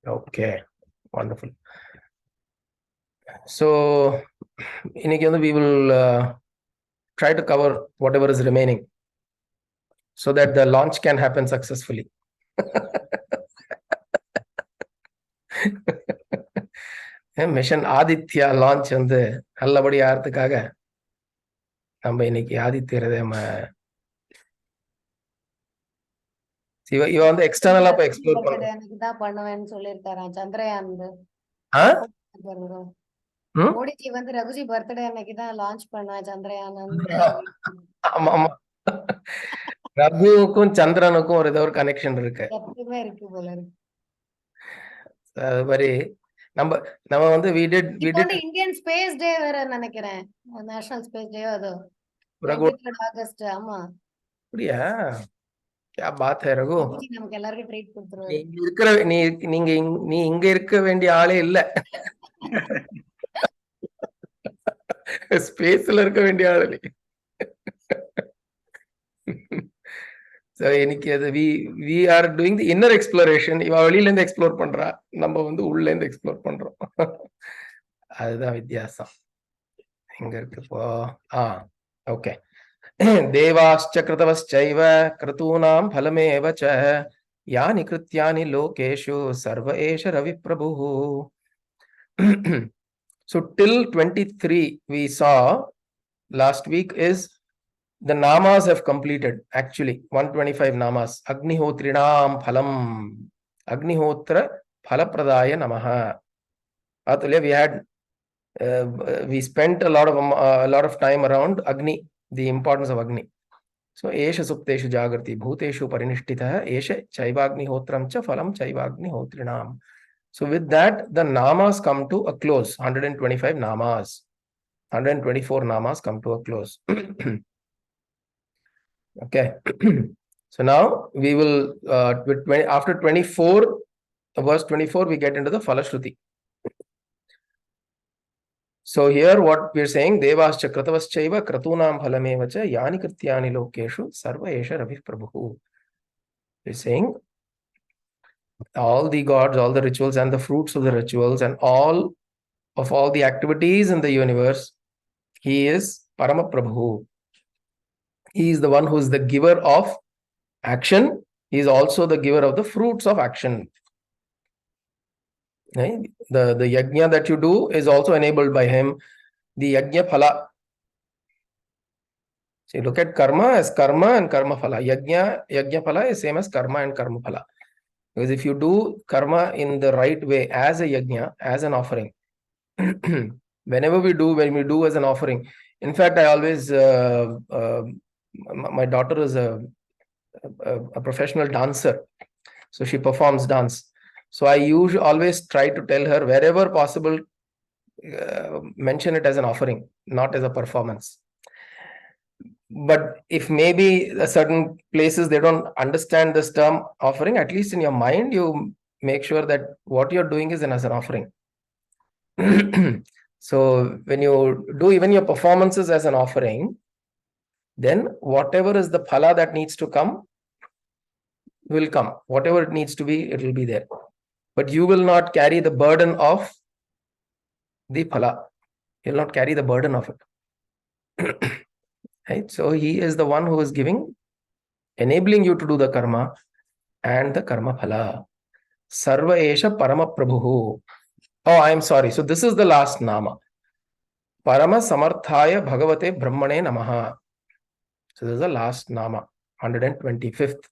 Okay, wonderful. So, we will try to cover whatever is remaining so that the launch can happen successfully. Mission Aditya launch வந்து நல்லபடி ஆகிறதுக்காக நம்ம இன்னைக்கு ஆதித்ய ஹிருதயம் இவ வந்து எக்ஸ்டர்னலா போய் எக்ஸ்ப்ளோர் பண்ண எனக்கு தான் பண்ணுவேன்னு சொல்லிருக்காராம் சந்திரயான். மோடிஜி வந்து ரகுஜி பர்த்டே அன்னைக்கு தான் லான்ச் பண்ணா சந்திரயான். ஆமா ஆமா, ரகுவுக்கும் சந்திரனுக்கும் ஒரு ஏதோ ஒரு கனெக்ஷன் இருக்கு, எப்பவுமே இருக்கு போல இருக்கு. அது மாதிரி நம்ம வந்து இந்தியன் ஸ்பேஸ் டே வேற நினைக்கிறேன், நேஷனல் ஸ்பேஸ் டே அது ஆகஸ்ட். ஆமா அப்படியா? क्या बात है रघु, நமக்கு எல்லாருக்கும் ட்ரீட் கொடுத்துருவாரு. நீ இங்க இருக்க வேண்டிய ஆளே இல்ல, ஸ்பேஸ்ல இருக்க வேண்டிய ஆளு நீ. So இன்னைக்கு அது we are doing the inner exploration. இவ வெளியில இருந்து எக்ஸ்ப்ளோர் பண்றா, நம்ம வந்து உள்ள இருந்து எக்ஸ்ப்ளோர் பண்றோம். அதுதான் வித்தியாசம். எங்க இருக்கு இப்போ? ஓகே. தேவாஸ்ச கிருதவஸ்சைவ கிருதூனாம் ஃபலமேவ ச யானி கிருத்யானி லோகேஷு சர்வ ஏஷ Ravi பிரபுः. So till 23 we saw last week is the namas have completed, actually 125 namas. Agnihotrinam phalam, Agnihotra phalapradaya namaha. Atulya, we spent a lot of time around Agni, the importance of Agni. So esha supteshu jagrati bhuteshu parinishtitah esha chaivagnihotram cha phalam chaivagnihotrinam. So with that, the namas come to a close. 125 namas, 124 namas come to a close. Okay. So now we will after 24, verse 24, we get into the Falashruti. So here what we are saying, Devascha Kratavaschaiva Kratunam Phalamevacha Yani Krityani Lokeshu Sarva Esha Ravi Prabhu. We are saying all the gods, all the rituals and the fruits of the rituals and all the activities in the universe, he is Parama Prabhu. He is the one who is the giver of action. He is also the giver of the fruits of action. The yajna that you do is also enabled by him. The yajna phala. So you look at karma as karma and karma phala. Yajna phala is same as karma and karma phala. Because if you do karma in the right way as a yajna, as an offering, when we do as an offering. In fact, I always my daughter is a professional dancer, so she performs dance. So I always try to tell her, wherever possible, mention it as an offering, not as a performance. But if maybe certain places they don't understand this term offering, at least in your mind you make sure that what you're doing is as an offering. So when you do even your performances as an offering, then whatever is the phala that needs to come will come. Whatever it needs to be, it will be there. But you will not carry the burden of the phala. You will not carry the burden of it. Right? So he is the one who is enabling you to do the karma and the karma phala. Sarva esha parama prabhu. Oh, I am sorry. So this is the last nama. Parama samarthaya bhagavate brahmane namaha. So this is the last nama, 125th.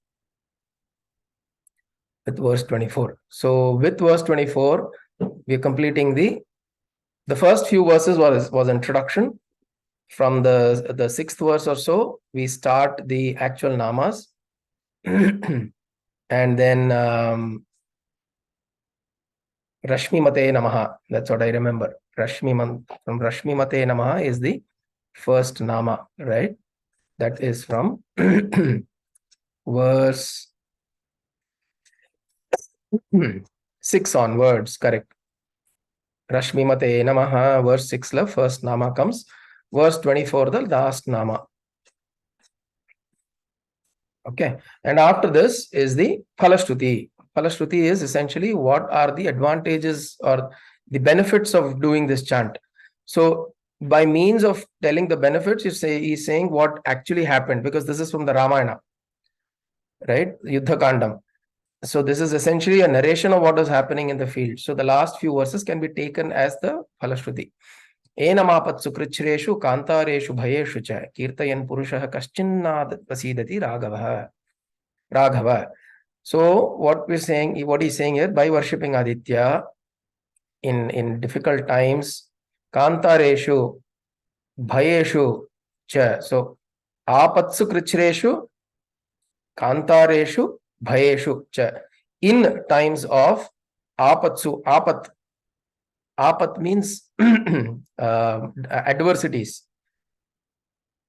With verse 24. So with verse 24, we are completing the first few verses was introduction. From the 6th verse or so, we start the actual namas. And then Rashmi Mate Namaha, that's what I remember. From Rashmi Mate Namaha is the first nama, right? That is from verse 6 onwards, correct. Rashmi Mate Namaha, verse 6, first nama comes. Verse 24, the last nama. Okay. And after this is the Falashruti. Falashruti is essentially what are the advantages or the benefits of doing this chant. So by means of telling the benefits, he's saying what actually happened, because this is from the Ramayana, right? Yuddha Kandam. So this is essentially a narration of what was happening in the field. So the last few verses can be taken as the Falashruti. Enamapatsu krichreshu kantareshu bhayeshu cha kirtayan purushah kaschinnad prasidati Raghava. So what he's saying here, by worshipping Aditya in difficult times, kantareshu bhayeshu cha. So apatsu krichreshu kantareshu bhayeshu cha. In times of apat means adversities.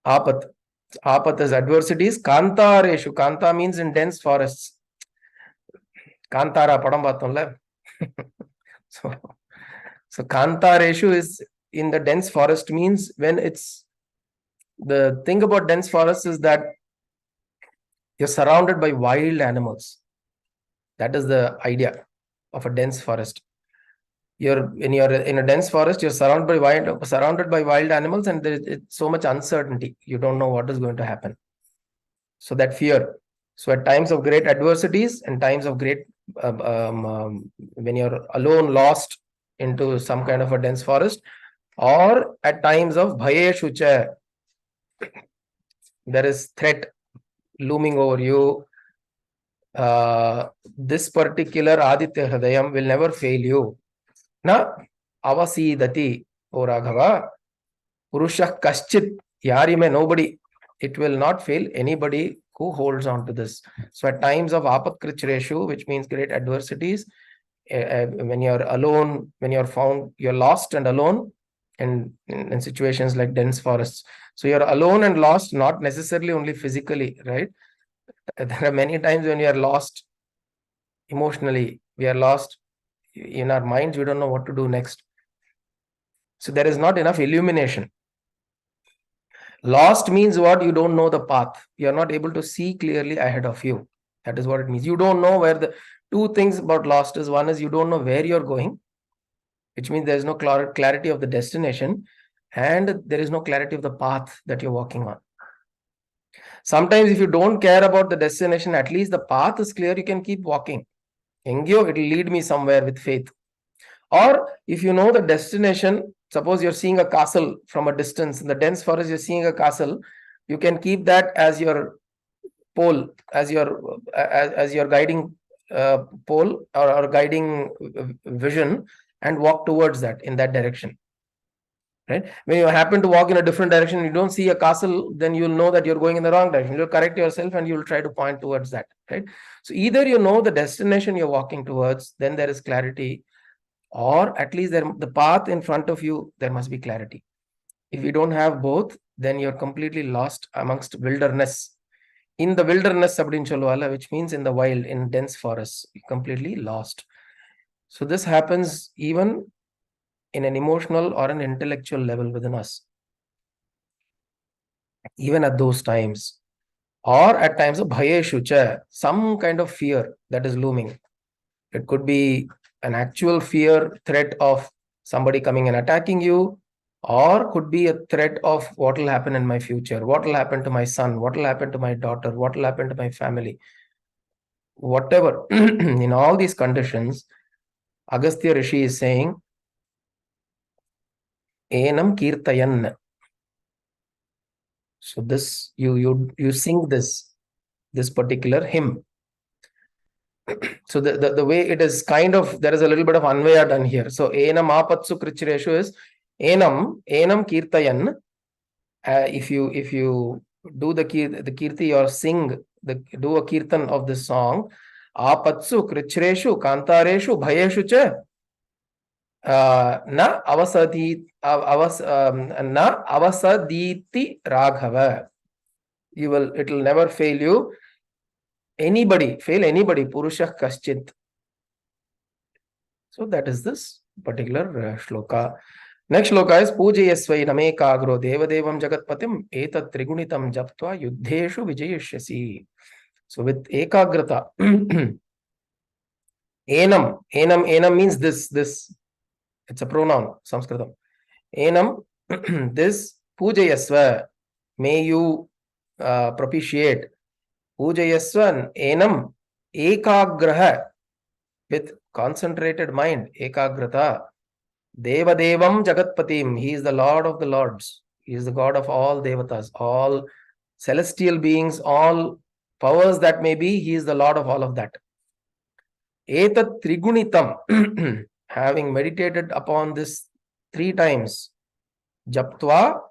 Apat is adversities. Kantareshu, kanta means in dense forests. Kantara padam paathomla. So kantareshu is in the dense forest, means when it's, the thing about dense forest is that you're surrounded by wild animals. That is the idea of a dense forest. When you're in a dense forest, you're surrounded by wild animals, and there's so much uncertainty. You don't know what is going to happen. So that fear. So at times of great adversities and times of great when you're alone, lost into some kind of a dense forest, or at times of bhayeshu cha, there is threat looming over you. This particular Aditya Hridayam will never fail you. Na avasidati, O Raghava, Purushah kaschit, yarime, nobody. It will not fail anybody who holds on to this. So at times of apatkrichreshu, which means great adversities, when you're alone, when you're lost and alone, and in situations like dense forests. So you're alone and lost, not necessarily only physically, right? There are many times when we are lost emotionally, we are lost in our minds, we don't know what to do next. So there is not enough illumination. Lost means what? You don't know the path. You are not able to see clearly ahead of you. That is what it means. You don't know where the two things about lost is, one is you don't know where you're going, which means there is no clarity of the destination, and there is no clarity of the path that you're walking on. Sometimes if you don't care about the destination, at least the path is clear, you can keep walking. Engyo, it will lead me somewhere with faith. Or if you know the destination, suppose you're seeing a castle from a distance, in the dense forest you're seeing a castle, you can keep that as your pole, as your guiding pole or guiding vision, and walk towards that, in that direction. Right? When you happen to walk in a different direction, you don't see a castle, then you'll know that you're going in the wrong direction. You'll correct yourself and you'll try to point towards that. Right? So either you know the destination you're walking towards, then there is clarity, or at least the path in front of you, there must be clarity. If you don't have both, then you're completely lost amongst wilderness. In the wilderness, which means in the wild, in dense forests, you're completely lost. So this happens even in an emotional or an intellectual level within us. Even at those times, or at times of bhayeshu cha, some kind of fear that is looming. It could be an actual fear, threat of somebody coming and attacking you, or could be a threat of what will happen in my future, what will happen to my son, what will happen to my daughter, what will happen to my family. Whatever, in all these conditions, Agastya Rishi is saying, Enam kirtayan. So this, you sing this particular hymn. So the way it is kind of, there is a little bit of anvaya done here. So enam apatsu krichreshu is enam kirtayan. If you do the kirti or sing, do a kirtan of this song, apatsu krichreshu kantareshu bhayeshu cha na avasaditi Raghava. It will never fail you. Fail anybody, Purushah kaschit. So that is this particular shloka. Next shloka is Pujayasvai name kagro devadevam jagatpatim etat trigunitam japtva yuddheshu vijayishyasi. So with ekagrata, Enam. Enam means this. It's a pronoun, Sanskritam. Enam, this pujayasva. May you propitiate. Pujayasva enam ekagraha, with concentrated mind, ekagrata. Devadevam Jagatpatim. He is the Lord of the Lords. He is the God of all devatas, all celestial beings, all powers that may be. He is the Lord of all of that. Etat Trigunitam. Having meditated upon this 3 times, Japtva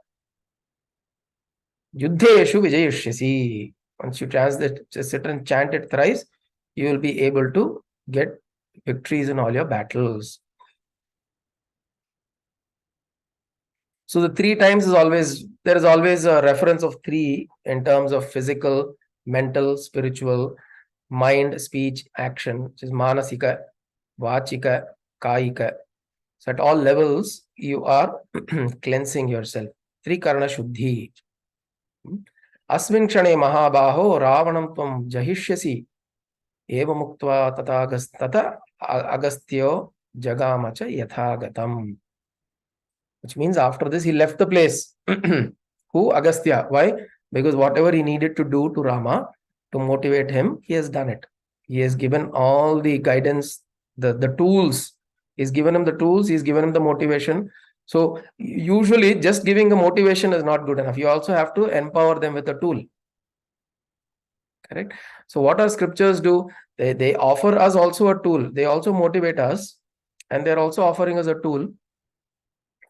Yuddheshu Vijayishyasi. Once you sit and chant it thrice, you will be able to get victories in all your battles. So the 3 times there is always a reference of 3 in terms of physical, mental, spiritual, mind, speech, action, which is manasika, vachika, kayika. So at all levels, you are cleansing yourself. 3 karana shuddhi. Asmin kshane mahabaho ravanam tvam jahishyasi eva muktva tata agastyo jagamacha yathagatam. Which means after this, he left the place. Who? Agastya. Why? Because whatever he needed to do to Rama to motivate him, he has done it. He has given all the guidance, the tools. He's given him the tools, he's given him the motivation. So usually just giving a motivation is not good enough. You also have to empower them with a tool. Correct? So what our scriptures do, they offer us also a tool. They also motivate us, and they're also offering us a tool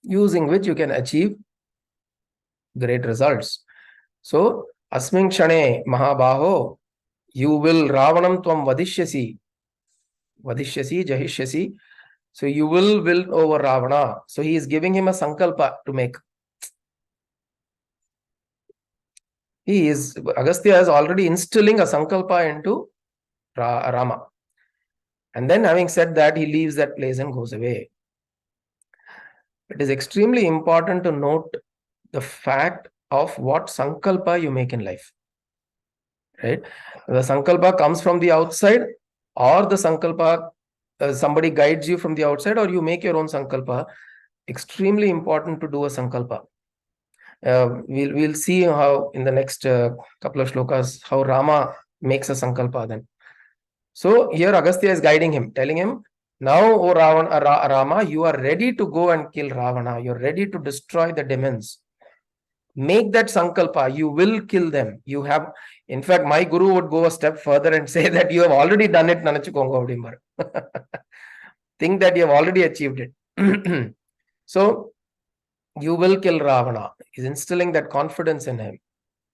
using which you can achieve great results. So, asmin kshane mahabaho, you will ravanam tvam vadishyasi, jahishyasi. So you will over Ravana. So he is giving him a sankalpa to make. Agastya is already instilling a sankalpa into Rama. And then having said that, he leaves that place and goes away. It is extremely important to note the fact of what sankalpa you make in life. Right? The sankalpa comes from the outside, or the sankalpa, somebody guides you from the outside, or you make your own sankalpa. Extremely important to do a sankalpa. We'll see how in the next couple of shlokas how Rama makes a sankalpa then. So here Agastya is guiding him, telling him, now, O Rama, you are ready to go and kill Ravana. You're ready to destroy the demons. Make that sankalpa. You will kill them. You have, in fact, my guru would go a step further and say that you have already done it. Think that you have already achieved it. So you will kill Ravana. He's instilling that confidence in him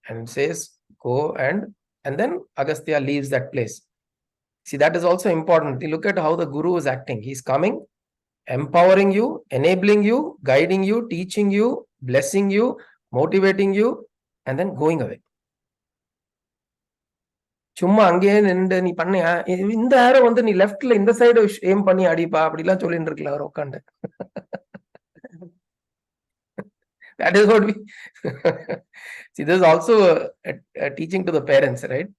and says, go and then Agastya leaves that place. See, that is also important. Look at how the guru is acting. He's coming, empowering you, enabling you, guiding you, teaching you, blessing you, motivating you, and then going away. சும்மா அங்கேயே நின்று நீ பண்ணியா இந்த ஆரோ வந்து நீ லெஃப்ட்ல இந்த சைடு ஏம் பண்ணி அடிப்பா அப்படிலாம் சொல்லிட்டு இருக்கல அவர் உட்காந்து. That is what we see. This is also a teaching to the parents, right?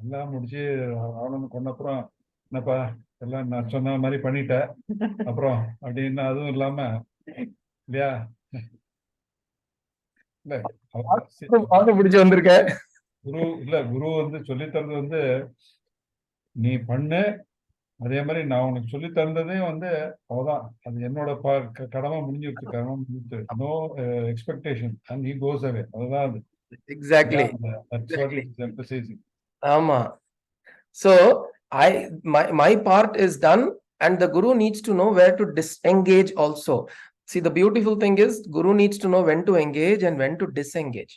எல்லாம் முடிச்சு அவனு கொண்டப்புறம் என்னப்பா எல்லாம் நான் சொன்ன மாதிரி பண்ணிட்டேன் அப்புறம் அப்படின்னு அதுவும் இல்லாம இல்லையா பிடிச்சு வந்திருக்க குரு வந்து சொல்லித்தரது வந்து நீ பண்ணு, அதே மாதிரி நான் உனக்கு சொல்லி தந்ததையும் வந்து அவதான் அது என்னோட கடமை முடிஞ்சிருச்சு. No expectation and he goes away. அதுதான் அது. Exactly. That's what it is emphasizing. Ama. So my part is done, and the guru needs to know where to disengage also. See, the beautiful thing is guru needs to know when to engage and when to disengage.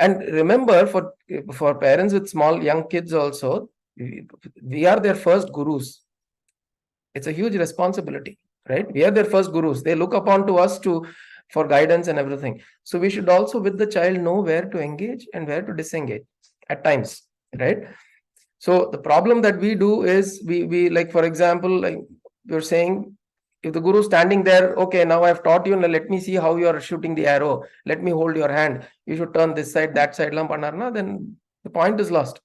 And remember, for parents with small young kids also, we are their first gurus. It's a huge responsibility, right? We are their first gurus. They look upon to us for guidance and everything. So we should also with the child know where to engage and where to disengage at times, right? So the problem that we do is we like, for example, like you're saying, if the guru is standing there, okay, now I've taught you, now let me see how you are shooting the arrow. Let me hold your hand. You should turn this side, that side, then the point is lost.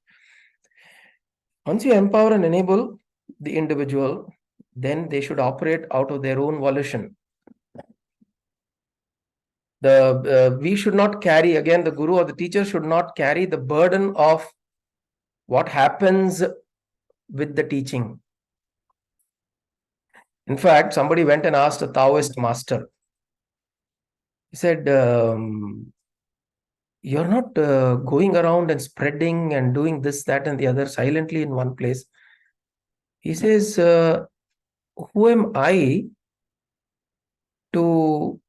Once you empower and enable the individual, then they should operate out of their own volition. We should not carry, again, the guru or the teacher should not carry the burden of what happens with the teaching. In fact, somebody went and asked a Taoist master. He said, you're not going around and spreading and doing this, that, and the other silently in one place. He says, who am I to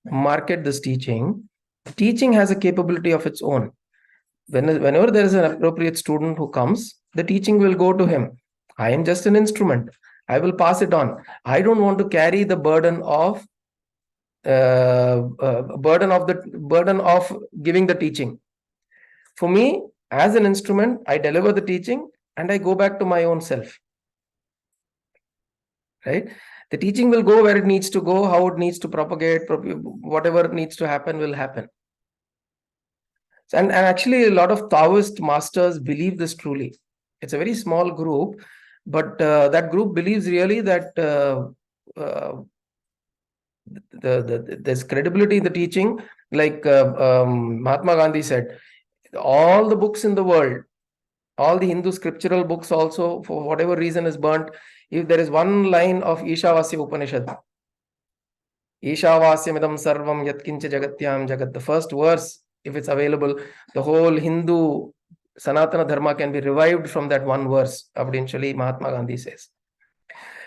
market this teaching? Teaching has a capability of its own. Whenever there is an appropriate student who comes, the teaching will go to him. I am just an instrument. I will pass it on. I don't want to carry the burden of giving the teaching. For me, as an instrument, I deliver the teaching and I go back to my own self. Right? The teaching will go where it needs to go, how it needs to propagate, whatever needs to happen will happen. And actually, a lot of Taoist masters believe this truly. It's a very small group, but that group believes really that there's credibility in the teaching. Like Mahatma Gandhi said, all the books in the world, all the Hindu scriptural books also, for whatever reason, is burnt. If there is one line of Ishavasya Upanishad, Ishavasyamidam sarvam yatkincha jagatyam jagat, the first verse, if it's available, the whole Hindu Sanatana Dharma can be revived from that one verse, eventually Mahatma Gandhi says.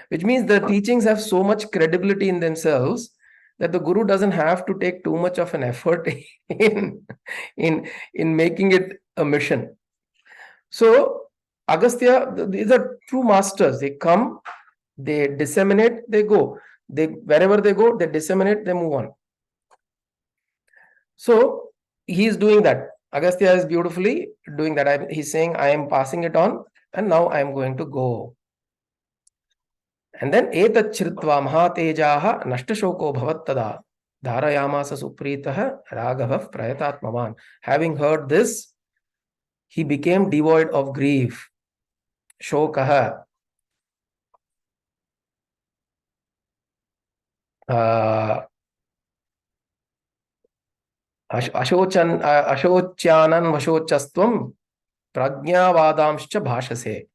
Which means the teachings have so much credibility in themselves that the guru doesn't have to take too much of an effort in making it a mission. So Agastya, these are true masters. They come, they disseminate, they go. Wherever they go, they disseminate, they move on. So he is doing that. Agastya is beautifully doing that. He's saying, I am passing it on, and now I am going to go. And then etat chritva mahatejaha nashtashoko bhavattada dharayamasa supritah raghavav prayatatmavan. Having heard this, he became devoid of grief. Shokaha. Ashocyanan vashochastvam pragyavadamscha bhashase.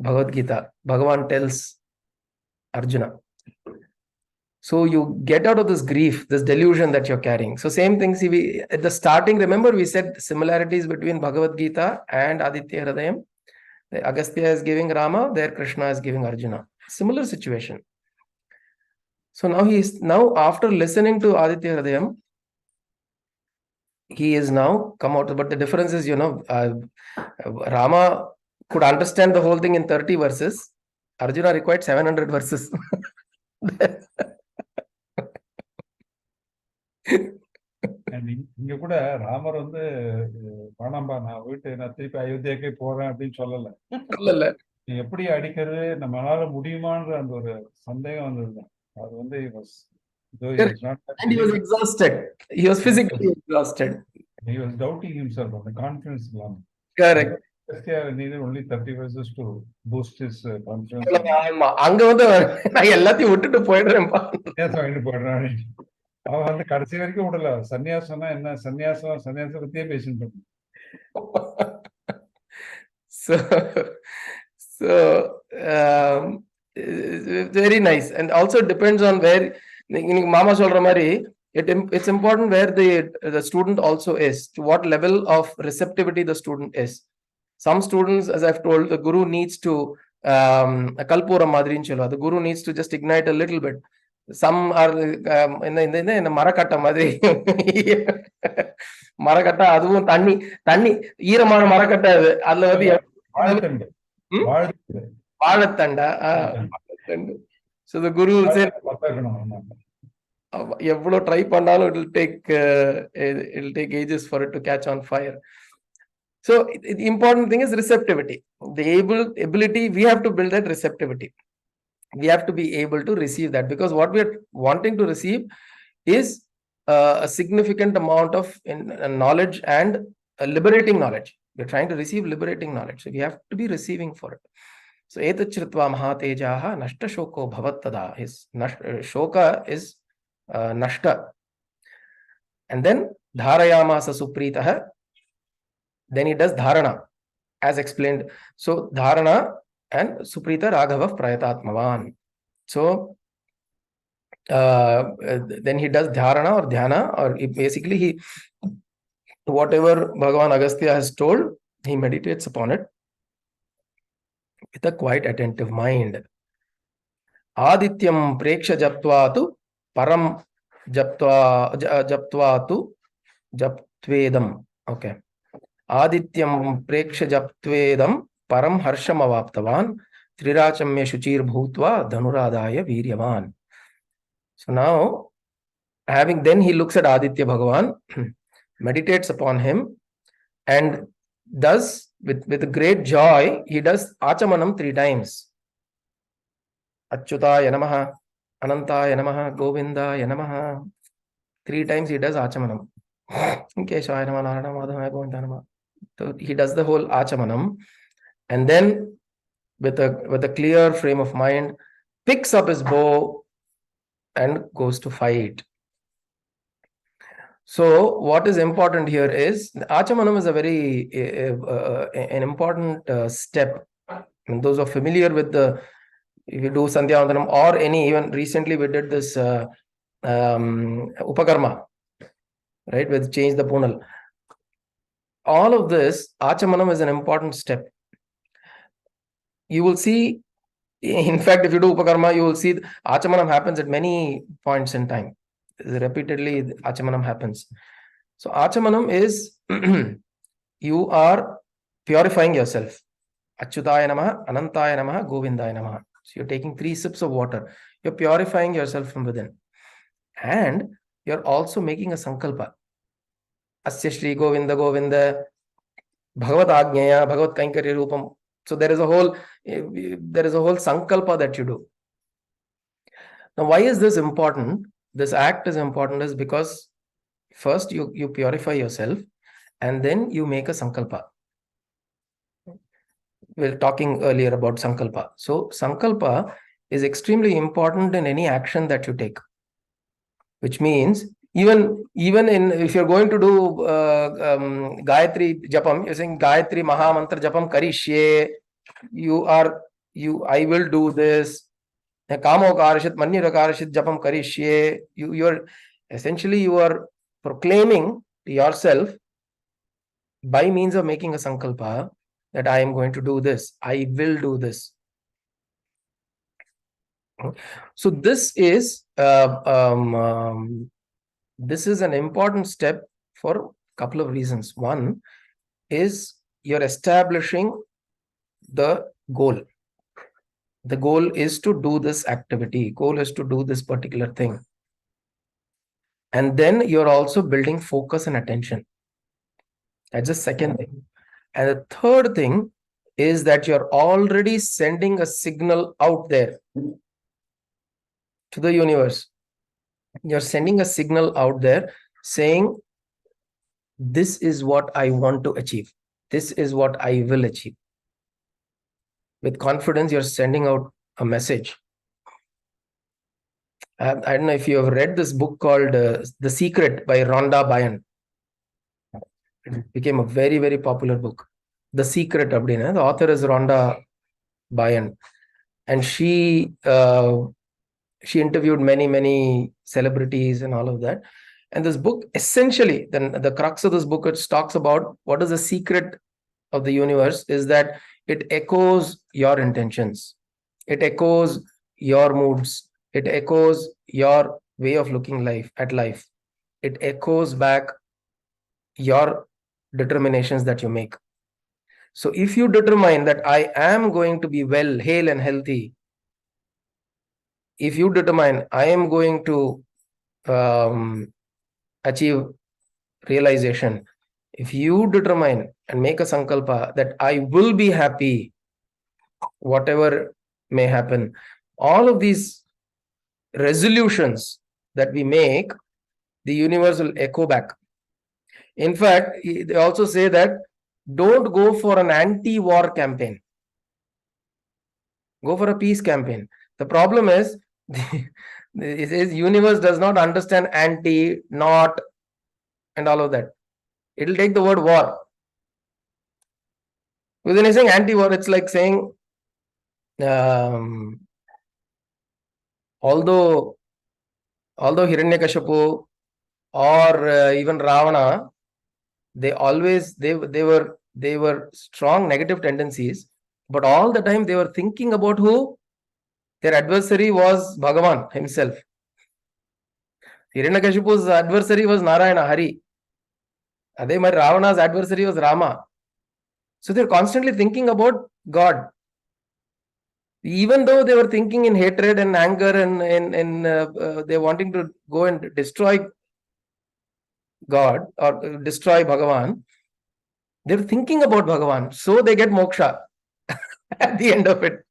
Bhagavad Gita, Bhagavan tells Arjuna. So you get out of this grief, this delusion that you're carrying. So same things, at the starting, remember we said similarities between Bhagavad Gita and Aditya Hridayam. Agastya is giving Rama, there Krishna is giving Arjuna. Similar situation. So now after listening to Aditya Hridayam, he is now come out. But the difference is, Rama could understand the whole thing in 30 verses. Arjuna required 700 verses. இங்க கூட ராமர் வந்து வேணாம்பா நான் திருப்பி அயோத்தியாக்கே போறேன் அப்படின்னு சொல்லல. நீ எப்படி அடிக்கிறது நம்மளால முடியுமான்ற அந்த ஒரு சந்தேகம் வந்ததுதான். அது வந்து and he was exhausted. He was physically exhausted. He was doubting himself on the confidence level. Correct. Needed only 30 verses to boost his confidence. அங்க வந்து நான் எல்லாத்தையும் விட்டுட்டு போயிடுறேன்பா. போயிடுறான். அவன் வந்து கடைசி வரைக்கும் விடல. சன்னியாசம்னா என்ன, சன்னியாசம் பத்தியே பேசிட்டு. So very nice, and also depends on where Mama சொல்ற மாதிரி it's important where the student also is, to what level of receptivity the student is. Some students, as I've told, the guru needs to kalpura madrin chelva, the guru needs to just ignite a little bit. Some are in the marakata madri. Marakata aduvum தண்ணி ஈரமான மரக்கட்டை, அதுல வந்து வாழைத்தண்டா. So the guru will say, எவ்வளவு try பண்ணாலும் it'll take ages for it to catch on fire. So the important thing is receptivity. The ability, we have to build that receptivity. We have to be able to receive that, because what we are wanting to receive is a significant amount of knowledge, and liberating knowledge. We're trying to receive liberating knowledge. So we have to be receiving for it. So etachritva mahatejaha nashta shoko bhavattada. His shoka is nashta. And then dharayamasa supritah. Then he does dharana, as explained. So dharana and suprita raghava prayatatmavan. So then he does dharana or dhyana, or basically he, whatever Bhagavan Agastya has told, he meditates upon it with a quite attentive mind. Adityam preksha japtvatu param japtvatu japtvedam. Okay. Adityam preksha japtvedam param harsham avaptavan trirachamya shuchir bhutva dhanuradaya viryavan. So now, then he looks at Aditya Bhagavan, meditates upon him, and does, with great joy, he does Achamanam 3 times. Achyutaya Namaha, Anantaya Namaha, Govindaya Namaha. 3 times he does Achamanam. Keshaya Namaha, Narayana Madhavaya, Govindaya Namaha. So he does the whole Achamanam, and then with a clear frame of mind, picks up his bow and goes to fight. So what is important here is Achamanam is a very an important step. And those are familiar with if you do Sandhya Vandanam, or even recently we did this Upakarma, right, with change the Punal. All of this, Achamanam is an important step. You will see, in fact, if you do Upakarma, you will see Achamanam happens at many points in time. Repeatedly, Achamanam happens. So Achamanam is you are purifying yourself. Achyutaya Namaha, Anantaya Namaha, Govindaya Namaha. So you're taking 3 sips of water. You're purifying yourself from within. And you're also making a sankalpa. Asya Shri Govinda Govinda Bhagavat Agnyaya Bhagavat Kaikarya Rupam. So there is a whole sankalpa that you do. Now, why is this important? This act is important is because first you purify yourself, and then you make a sankalpa. We were talking earlier about sankalpa. So Sankalpa is extremely important in any action that you take, which means even if you're going to do Gayatri Japam, you're saying Gayatri Mahamantra Japam Karishye, I will do this. Kamo Karashit, Manyura Karashit Japam Karishye. You are proclaiming to yourself by means of making a sankalpa that I am going to do this, I will do this. So this is an important step for a couple of reasons. One is you're establishing the goal. The goal is to do this activity. Goal is to do this particular thing. And then you're also building focus and attention. That's the second thing. And the third thing is that you're already sending a signal out there to the universe. You're sending a signal out there saying, this is what I want to achieve. This is what I will achieve. With confidence, you're sending out a message. I don't know if you have read this book called The Secret by Rhonda Byrne. It became a very, very popular book. The Secret. The author is Rhonda Byrne. And she interviewed many celebrities and all of that. And this book, essentially, the crux of this book, it talks about what is the secret of the universe, is that it echoes your intentions. It echoes your moods. It echoes your way of looking at life. It echoes back your determinations that you make. So if you determine that I am going to be well, hale and healthy, if you determine I am going to achieve realization, if you determine and make a sankalpa that I will be happy, whatever may happen, all of these resolutions that we make, the universe will echo back. In fact, they also say that don't go for an anti-war campaign. Go for a peace campaign. The problem is, the universe does not understand anti, not, and all of that. It will take the word war. When you're saying anti-war, it's like saying, although Hiranyakashipu or even Ravana, they were strong negative tendencies, but all the time they were thinking about who? Their adversary was Bhagavan himself. Hiranyakashipu's adversary was Narayana, Hari. Adhe mari Ravana's adversary was Rama. So they're constantly thinking about God. Even though they were thinking in hatred and anger and they're wanting to go and destroy God or destroy Bhagavan, they're thinking about Bhagavan. So they get moksha at the end of it.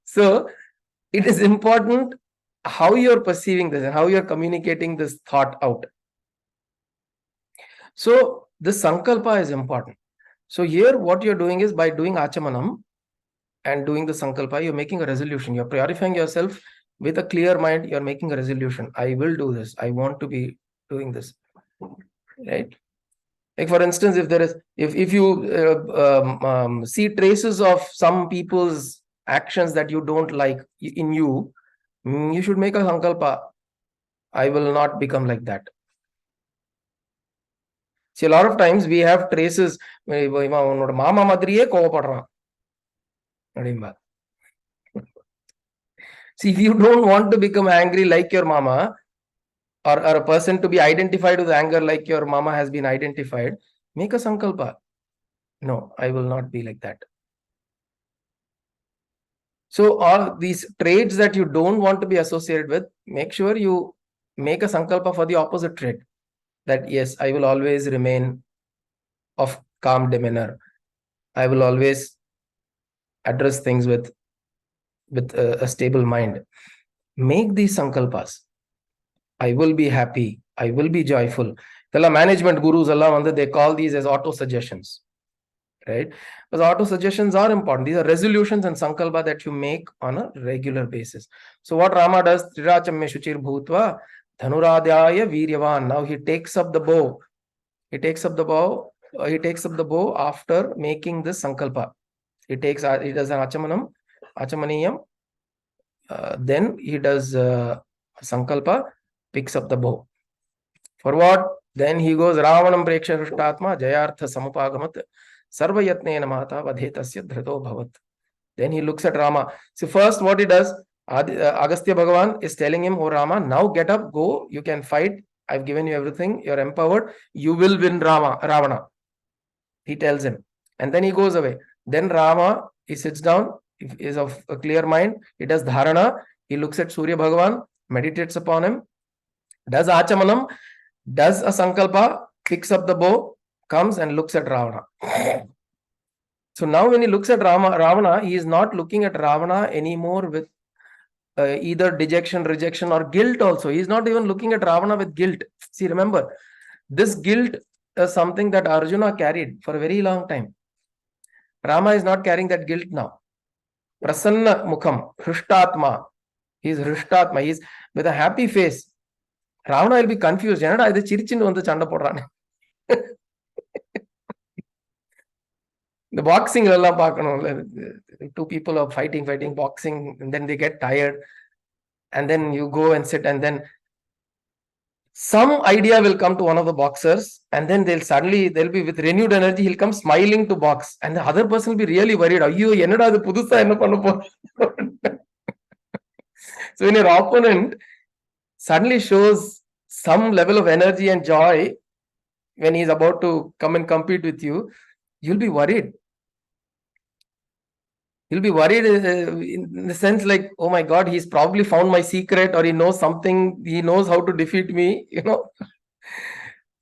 So it is important how you're perceiving this and how you're communicating this thought out. So the sankalpa is important. So here what you're doing is, by doing achamanam and doing the sankalpa, you're making a resolution. You're purifying yourself with a clear mind. You're making a resolution. I will do this. I want to be doing this. Right? Like for instance, if you see traces of some people's actions that you don't like in you, you should make a sankalpa. I will not become like that. See, a lot of times we have traces. Mama madriye kovapadran. See, if you don't want to become angry like your mama, or a person to be identified with anger like your mama has been identified, make a sankalpa. No, I will not be like that. So all these traits that you don't want to be associated with, make sure you make a sankalpa for the opposite trait. That yes, I will always remain of calm demeanor. I will always address things with a stable mind. Make these sankalpas. I will be happy. I will be joyful. The management gurus, they call these as auto suggestions. Right? Because auto suggestions are important. These are resolutions and sankalpa that you make on a regular basis. So what Rama does, Triracham me shuchir bhutva dhanuradhyaya viryavan. Now he takes up the bow. He takes up the bow after making this sankalpa. He does an achamaniyam. Then he does sankalpa, picks up the bow. For what? Then he goes, Ravanam preksha hrushtatma jayartha samupagamat sarvayatnena mata vadhetasya dhrito bhavat. Then he looks at Rama. So first what he does, Agastya Bhagavan is telling him, oh Rama, now get up, go, you can fight. I've given you everything. You're empowered. You will win Ravana. He tells him. And then he goes away. Then Rama, he sits down, is of a clear mind. He does dharana. He looks at Surya Bhagavan, meditates upon him, does achamanam, does a sankalpa, picks up the bow, comes and looks at Ravana. So now when he looks at Ravana, he is not looking at Ravana anymore with either dejection, rejection, or guilt also. He is not even looking at Ravana with guilt. See, remember, this guilt is something that Arjuna carried for a very long time. Rama is not carrying that guilt now. Prasanna Mukham, Hrushtatma. He is Hrushtatma. He is with a happy face. Ravana will be confused. The boxing, two people are fighting, boxing, and then they get tired. And then you go and sit, and then some idea will come to one of the boxers, and then they'll be with renewed energy. He'll come smiling to box, and the other person will be really worried. So when your opponent suddenly shows some level of energy and joy when he's about to come and compete with you, you'll be worried. You'll be worried in the sense like, oh my God, he's probably found my secret, or he knows something, he knows how to defeat me,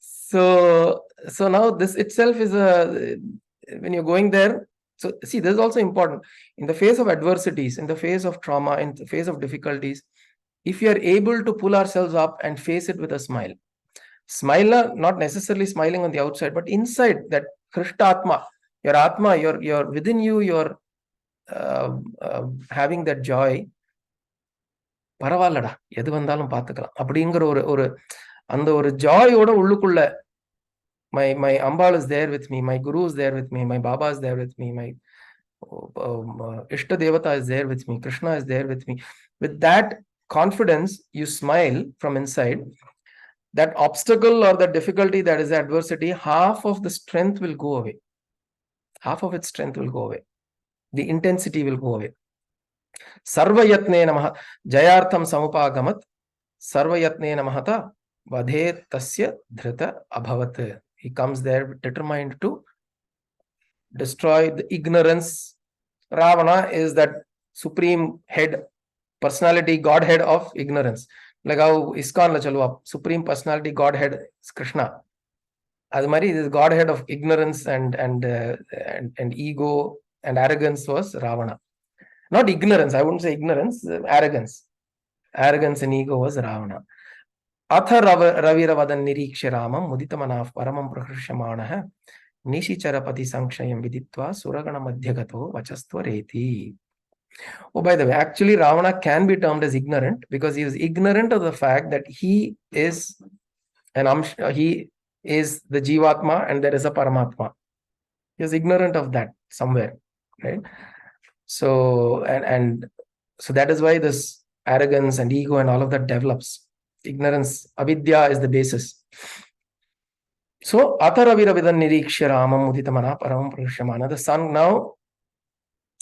So now this itself is when you're going there. So see, this is also important. In the face of adversities, in the face of trauma, in the face of difficulties, if we are able to pull ourselves up and face it with a smile, Smile, not necessarily smiling on the outside, but inside, that Krishna Atma, your within you, you're having that joy. பரவாயில்லடா, எது வந்தாலும் பார்த்துக்கலாம் அப்படிங்கிற ஒரு அந்த ஒரு ஜாயோட உள்ளுக்குள்ள my Ambal is there with me, my Guru is there with me, my Baba is there with me, my Ishta Devata is there with me, Krishna is there with me. With that confidence, you smile from inside. That obstacle or the difficulty, that is the adversity, half of the strength will go away. Half of its strength will go away. The intensity will go away. Sarvayatne namaha jayartham samupagamat sarvayatne namahata vadhe tasya dhrita abhavat. He comes there determined to destroy the ignorance. Ravana is that supreme head, personality, godhead of ignorance. Like how ISKCON la chaluva, supreme personality, godhead is Krishna. Adu mari, this godhead of ignorance and ego and arrogance was Ravana. Not ignorance, I wouldn't say ignorance, arrogance. Arrogance and ego was Ravana. Atha raviravadan niriksha ramam muditamanav paramam prahrishamanah nishichara sankshayam viditva suragana madhyagato vachastvareti. Oh, by the way, actually Ravana can be termed as ignorant because he is ignorant of the fact that he is he is the Jivatma and there is a Paramatma. He is ignorant of that somewhere, right? So so that is why this arrogance and ego and all of that develops. Ignorance, avidya is the basis. So atharaviravidan niriksha ramam uditamana paramam prashamana. The sun now,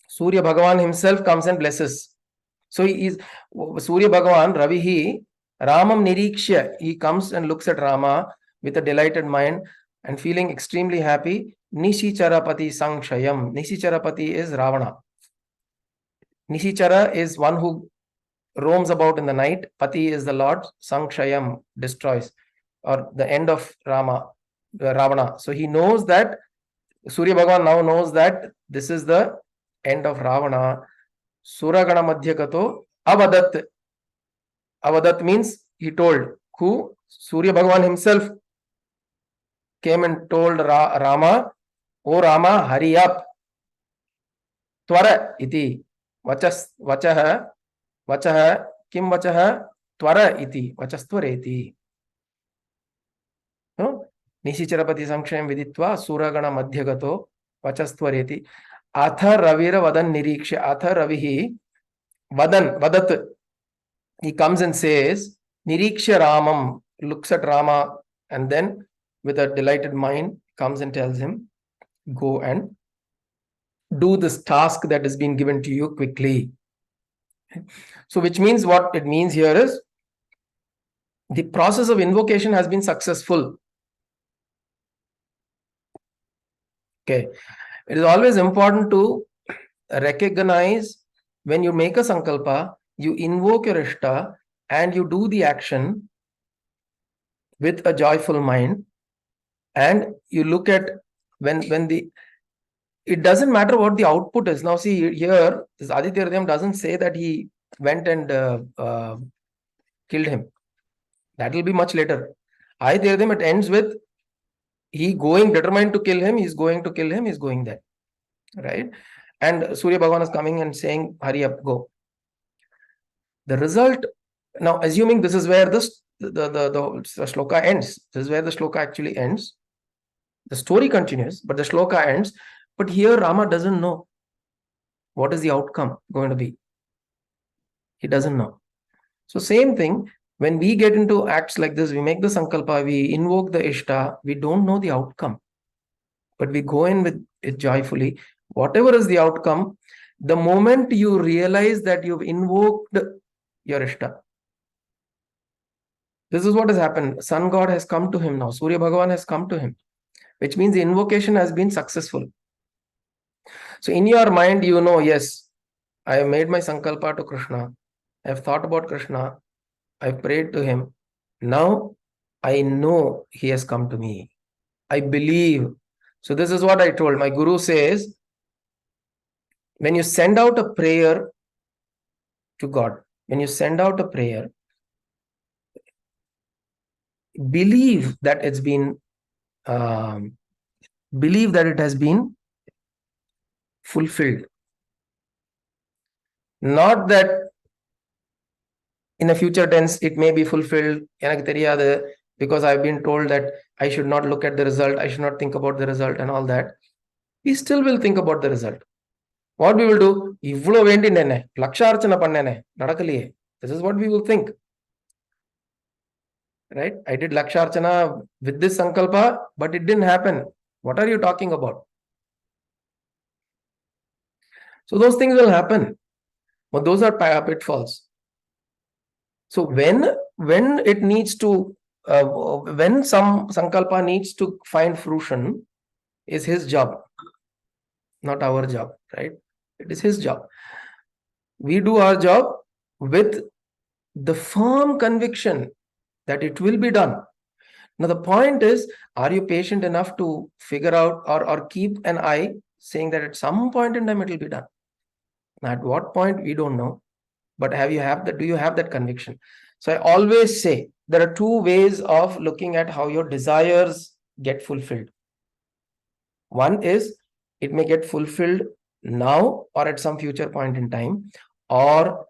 Surya Bhagavan himself comes and blesses. So he is Surya Bhagavan, Ravihi, Ramam Niriksha. He comes and looks at Rama with a delighted mind and feeling extremely happy. Nishichara Sankshayam. Nishichara is Ravana. Nishichara is one who roams about in the night. Pati is the Lord. Sankshayam, destroys, or the end of Ravana. So he knows that, Surya Bhagavan now knows that this is the end of Ravana. Suragana madhyagato avadat. Avadat means he told. Who? Surya Bhagavan himself came and told Rama, "O Rama, hurry up. Tvara iti. Vachaha kim vachaha tvara iti. Vachastvareti." No? Nishichara samkshayam viditva suragana madhyagato vachastvareti. Atha ravira vadan niriksha. Atha ravihi vadat. He comes and says, niriksha ramam, looks at Rama, and then with a delighted mind comes and tells him, go and do this task that has been given to you quickly. So which means, what it means here is, the process of invocation has been successful. Okay. It is always important to recognize when you make a sankalpa, you invoke your ishta and you do the action with a joyful mind, and you look at when it doesn't matter what the output is. Now see here, this Aditya Hridayam doesn't say that he went and killed him. That will be much later. Aditya Hridayam, it ends with he going determined to kill him. He's going to kill him. He's going there, right? And Surya Bhagavan is coming and saying, hurry up, go. The result, now assuming this is where the shloka ends. This is where the shloka actually ends. The story continues, but the shloka ends. But here Rama doesn't know what is the outcome going to be. He doesn't know. So same thing, when we get into acts like this, we make the sankalpa, we invoke the ishta, we don't know the outcome. But we go in with it joyfully. Whatever is the outcome, the moment you realize that you've invoked your ishta, this is what has happened. Sun God has come to him now. Surya Bhagavan has come to him, which means the invocation has been successful. So in your mind, you know, yes, I have made my sankalpa to Krishna. I have thought about Krishna. I prayed to him. Now I know he has come to me. I believe. So this is what I told. My Guru says, when you send out a prayer to God, when you send out a prayer, believe that it's been, believe that it has been fulfilled. Not that in a future tense it may be fulfilled, எனக்கு தெரியாது, because I've been told that I should not look at the result, I should not think about the result and all that. We still will think about the result. What we will do, இவ்ளோ வேண்டினேனே, லக்ஷார்ச்சனை பண்ணேனே, நடக்கலையே. This is what we will think. Right? I did laksharchana with this sankalpa, but it didn't happen. What are you talking about? So those things will happen. But those are pitfalls. So when it needs to, when some sankalpa needs to find fruition, is his job, not our job, right? It is his job. We do our job with the firm conviction that it will be done. Now the point is, are you patient enough to figure out or keep an eye saying that at some point in time it will be done? At what point we don't know, but do you have that conviction? So I always say there are two ways of looking at how your desires get fulfilled. One is it may get fulfilled now or at some future point in time, or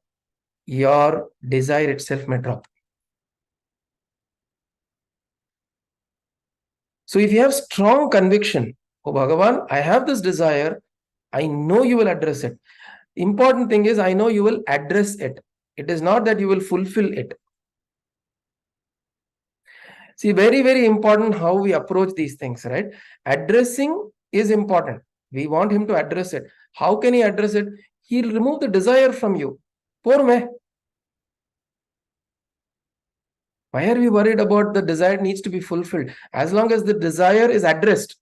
your desire itself may drop. So if you have strong conviction, oh Bhagavan, I have this desire, I know you will address it. Important thing is, I know you will address it. It is not that you will fulfill it. See, very, very important how we approach these things, right? Addressing is important. We want him to address it. How can he address it? He'll remove the desire from you. Poor me. Why are we worried about the desire needs to be fulfilled? As long as the desire is addressed,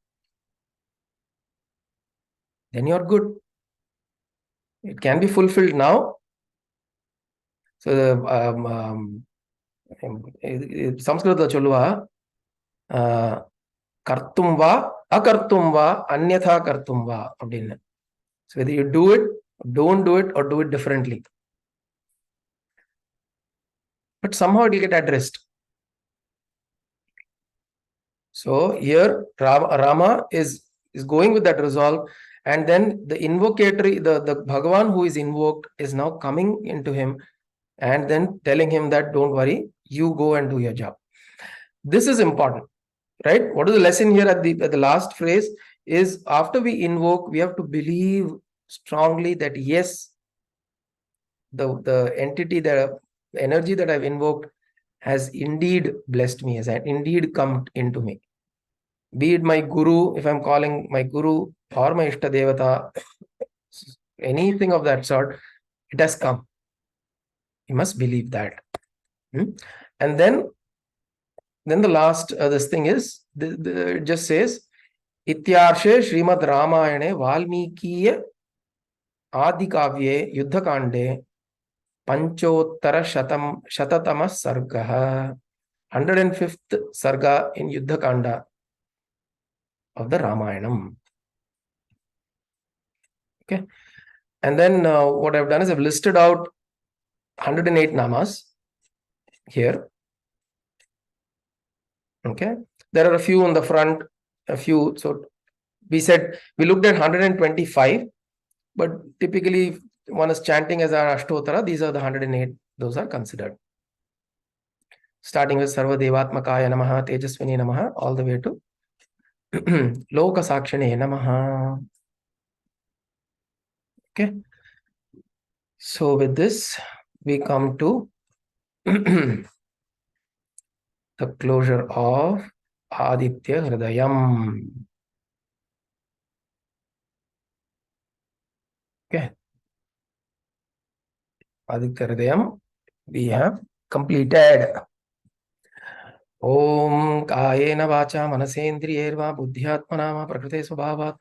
then you're good. It can be fulfilled now. So Sanskrit ಚೊಲ್ಲುವ ಕರ್ತುಂ ವಾ ಅಕರ್ತುಂ ವಾ ಅನ್ಯಥಾ ಕರ್ತುಂ ವಾ அப்படின்னு. So whether you do it, don't do it, or do it differently, but somehow it will get addressed. So here Rama is going with that resolve, and then the invocatory, the Bhagavan who is invoked is now coming into him and then telling him that don't worry, you go and do your job. This is important, right? What is the lesson here at the last phrase is, after we invoke, we have to believe strongly that yes, the entity, the energy that I've invoked has indeed blessed me, has indeed come into me. Be it my guru, if I'm calling my guru, or my ishta devata, anything of that sort, it has come. You must believe that. And then the last this thing is, it just says ityarshe Srimad Ramayane Valmikiye Adikavye Yuddhakande Panchottara Shatatama Sargaha, 105th Sarga in Yuddhakanda of the Ramayanam. Okay. And then what I've done is I've listed out 108 namas here. Okay. There are a few on the front, a few. So we said we looked at 125, but typically one is chanting as our Ashtotara. These are the 108. Those are considered. Starting with Sarva Devatmakaya Namaha, Tejaswini Namaha, all the way to Loka Sakshane Namaha. Okay. So with this, we come to the closure of Aditya Hridayam. Okay. Aditya Hridayam, we have completed. Om Kayena Vacha Manasendriyerva Buddhyatmana va Prakrite Swabhavat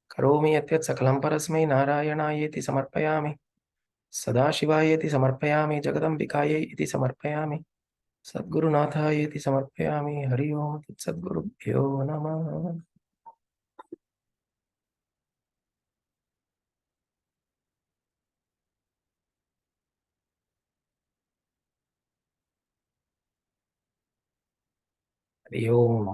Karomi Yatyat Sakalam Parasmai Narayanaayeti Samarpayami Sadashivayeti Samarpayami Jagadambikaye iti Samarpayami Sadgurunathayeti Samarpayami Hari Om Sadgurubhyo Namah. Hari Om.